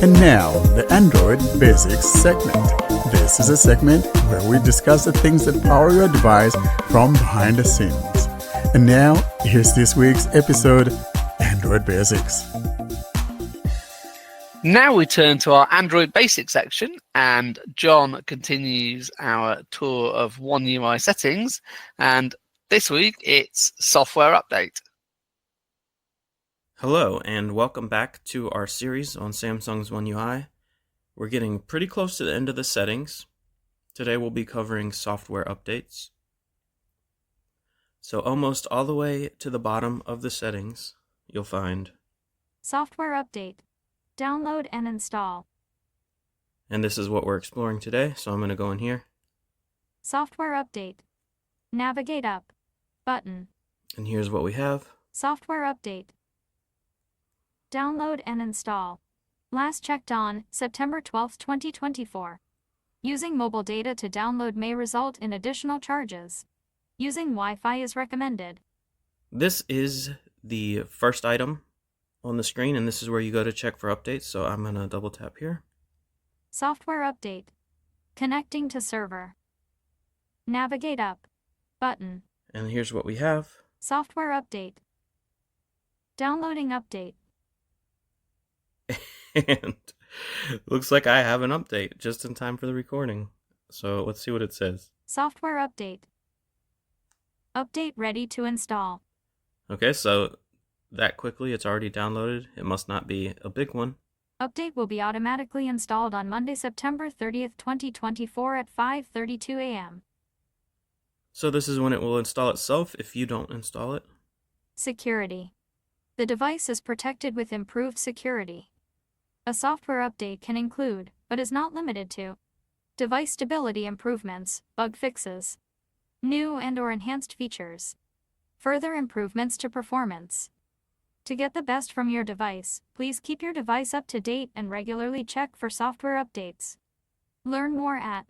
And now, the Android Basics segment. This is a segment where we discuss the things that power your device from behind the scenes. And now, here's this week's episode, Android Basics. Now we turn to our Android Basics section, and John continues our tour of One UI settings, and this week it's Software Update. Hello, and welcome back to our series on Samsung's One UI. We're getting pretty close to the end of the settings. Today we'll be covering software updates. So almost all the way to the bottom of the settings, you'll find Software Update. Download and install. And this is what we're exploring today, so I'm going to go in here. Software Update. Navigate up. Button. And here's what we have. Software Update. Download and install. Last checked on September 12, 2024. Using mobile data to download may result in additional charges. Using Wi-Fi is recommended. This is the first item on the screen, and this is where you go to check for updates, so I'm going to double tap here. Software Update. Connecting to server. Navigate up. Button. And here's what we have. Software Update. Downloading update. And looks like I have an update just in time for the recording. So let's see what it says. Software Update. Update ready to install. Okay, so that quickly, it's already downloaded. It must not be a big one. Update will be automatically installed on Monday, September 30th, 2024 at 5:32 a.m. So this is when it will install itself if you don't install it. Security. The device is protected with improved security. A software update can include, but is not limited to, device stability improvements, bug fixes, new and/or enhanced features, further improvements to performance. To get the best from your device, please keep your device up to date and regularly check for software updates. Learn more at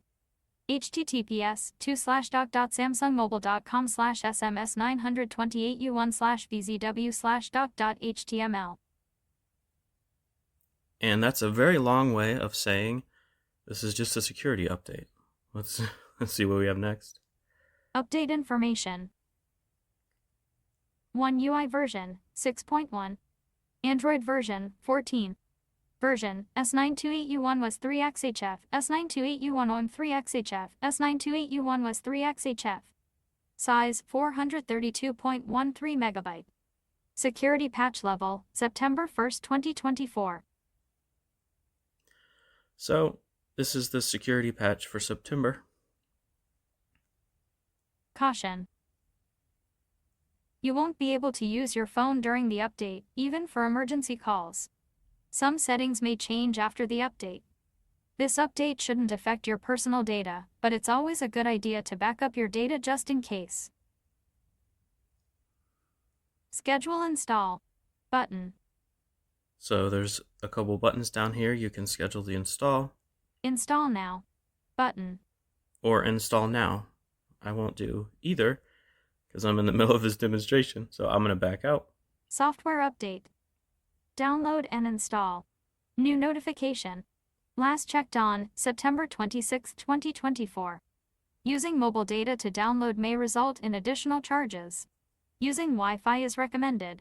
https://doc.samsung.mobile.com/sms928u1/vzw/doc.html. And that's a very long way of saying this is just a security update. Let's see what we have next. Update information. One UI version 6.1. Android version 14. Version S928U1 was 3xHF, S928U1 on 3xHF, S928U1 was 3xHF. Size 432.13 MB. Security patch level September 1st, 2024. So this is the security patch for September. Caution. You won't be able to use your phone during the update, even for emergency calls. Some settings may change after the update. This update shouldn't affect your personal data, but it's always a good idea to back up your data just in case. Schedule install. Button. So there's a couple buttons down here. You can schedule the install. Install now. Button. Or install now. I won't do either because I'm in the middle of this demonstration, so I'm going to back out. Software update. Download and install. New notification. Last checked on September 26, 2024. Using mobile data to download may result in additional charges. Using Wi-Fi is recommended.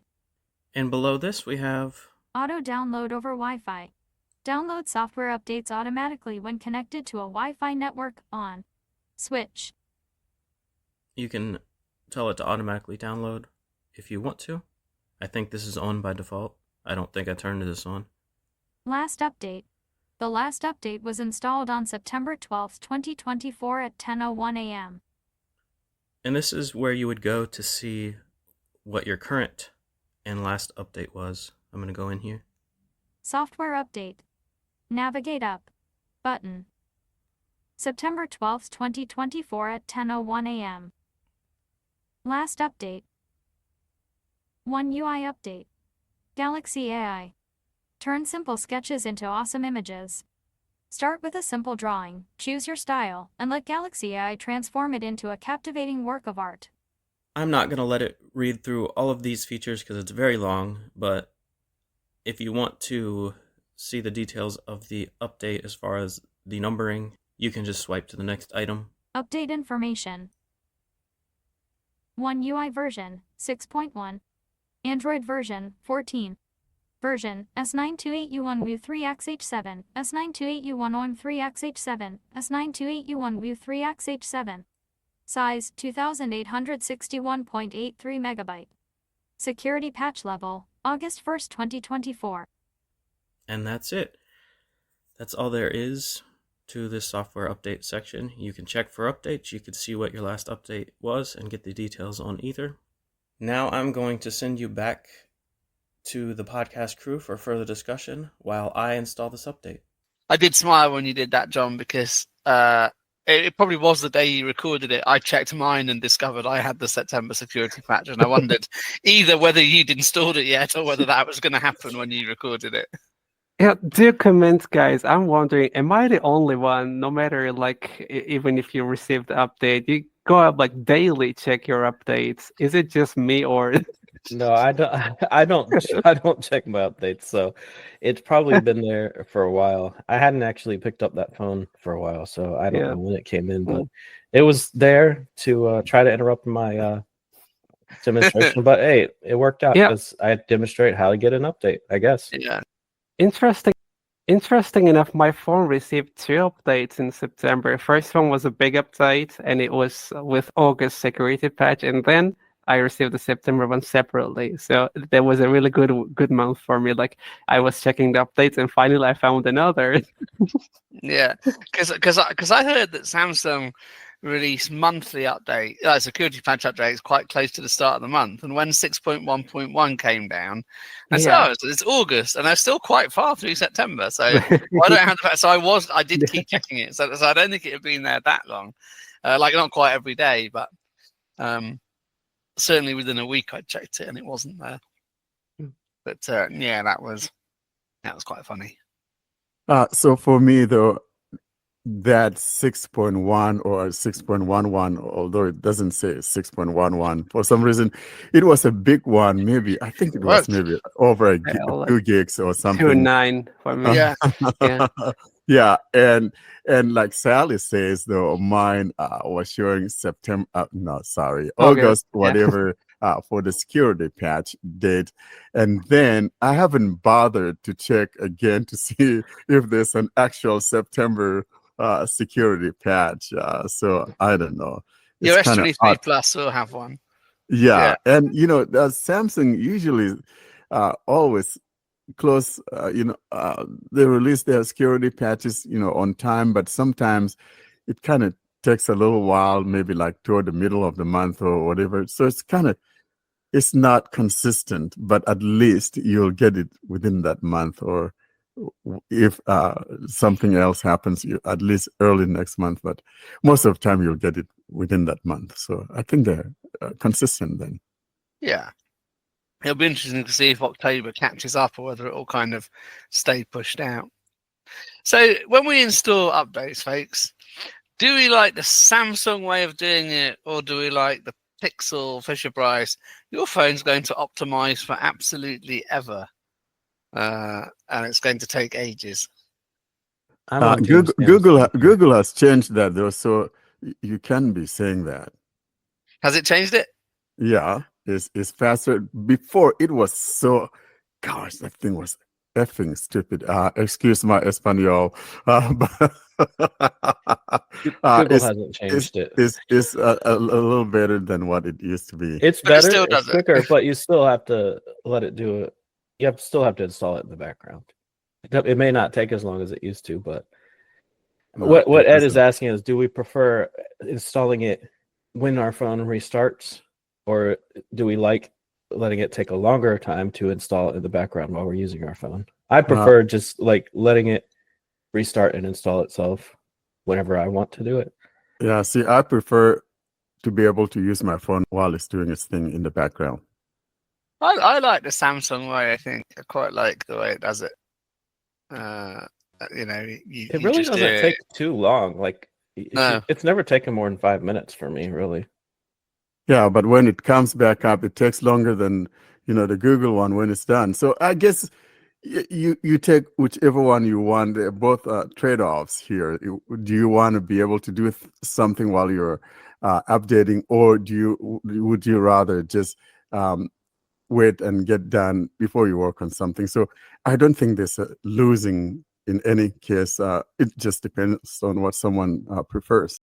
And below this we have Auto download over Wi-Fi. Download software updates automatically when connected to a Wi-Fi network on. Switch. You can tell it to automatically download if you want to. I think this is on by default. I don't think I turned this on. Last update. The last update was installed on September 12, 2024 at 10:01 a.m. And this is where you would go to see what your current and last update was. I'm going to go in here. Software update. Navigate up. Button. September 12, 2024 at 10:01 a.m. Last update. One UI update. Galaxy AI. Turn simple sketches into awesome images. Start with a simple drawing, choose your style, and let Galaxy AI transform it into a captivating work of art. I'm not going to let it read through all of these features because it's very long, but if you want to see the details of the update as far as the numbering, you can just swipe to the next item. Update information. One UI version 6.1. Android version 14. Version S928U1U3XH7, S928U113XH7, S928U1U3XH7. Size 2861.83 MB. Security patch level August 1st, 2024. And that's it. That's all there is to this software update section. You can check for updates. You can see what your last update was and get the details on either. Now I'm going to send you back to the podcast crew for further discussion while I install this update. I did smile when you did that, John, because it probably was the day you recorded it. I checked mine and discovered I had the September security patch, and I wondered either whether you'd installed it yet or whether that was going to happen when you recorded it. Yeah, do comment, guys. I'm wondering, am I the only one, no matter even if you received the update, you go up daily check your updates. Is it just me or No, I don't. I don't check my updates, so it's probably been there for a while. I hadn't actually picked up that phone for a while, so I don't know when it came in, but it was there to try to interrupt my demonstration. But hey, it worked out because I demonstrate how to get an update, I guess. Yeah. Interesting enough, my phone received 2 updates in September. First one was a big update, and it was with August security patch, and then I received the September one separately. So that was a really good month for me. I was checking the updates, and finally I found another. Yeah, because I heard that Samsung release monthly update, security patch updates quite close to the start of the month. And when 6.1.1 came down, I said, "Oh, it's August," and they're still quite far through September. So I don't have the. So I did keep checking it. So I don't think it had been there that long. Not quite every day, but certainly within a week I checked it and it wasn't there. But that was quite funny. So for me though, that 6.1 or 6.11, although it doesn't say 6.11, for some reason, it was a big one. Maybe, I think it was maybe over 2 gigs or something. 2.9 for me. Yeah. Yeah. And like Sally says, though, mine was showing August, whatever, for the security patch date. And then I haven't bothered to check again to see if there's an actual September security patch. So I don't know. Your S23 Plus will have one. Yeah. And, Samsung usually always close, they release their security patches, on time, but sometimes it kind of takes a little while, maybe toward the middle of the month or whatever. So it's not consistent, but at least you'll get it within that month, or if something else happens, at least early next month, but most of the time you'll get it within that month. So I think they're consistent then. Yeah. It'll be interesting to see if October catches up or whether it will kind of stay pushed out. So when we install updates, folks, do we like the Samsung way of doing it, or do we like the Pixel Fisher-Price? Your phone's going to optimize for absolutely ever, and it's going to take ages. Google has changed that, though, so you can be saying that. Has it changed it? Yeah. Is faster. Before it was so, gosh, that thing was effing stupid. Excuse my Espanol. Google hasn't changed it. It's a little better than what it used to be. It's better, it's quicker, but you still have to let it do it. You still have to install it in the background. It may not take as long as it used to, but what Ed is asking is, do we prefer installing it when our phone restarts, or do we like letting it take a longer time to install it in the background while we're using our phone? I prefer just letting it restart and install itself whenever I want to do it. Yeah, see, I prefer to be able to use my phone while it's doing its thing in the background. I like the Samsung way, I think. I quite like the way it does it. It really doesn't take too long. It's never taken more than 5 minutes for me, really. Yeah, but when it comes back up, it takes longer than, the Google one when it's done. So I guess You take whichever one you want. They're both trade-offs here. Do you want to be able to do something while you're updating, or would you rather just wait and get done before you work on something? So I don't think there's a losing in any case. It just depends on what someone prefers.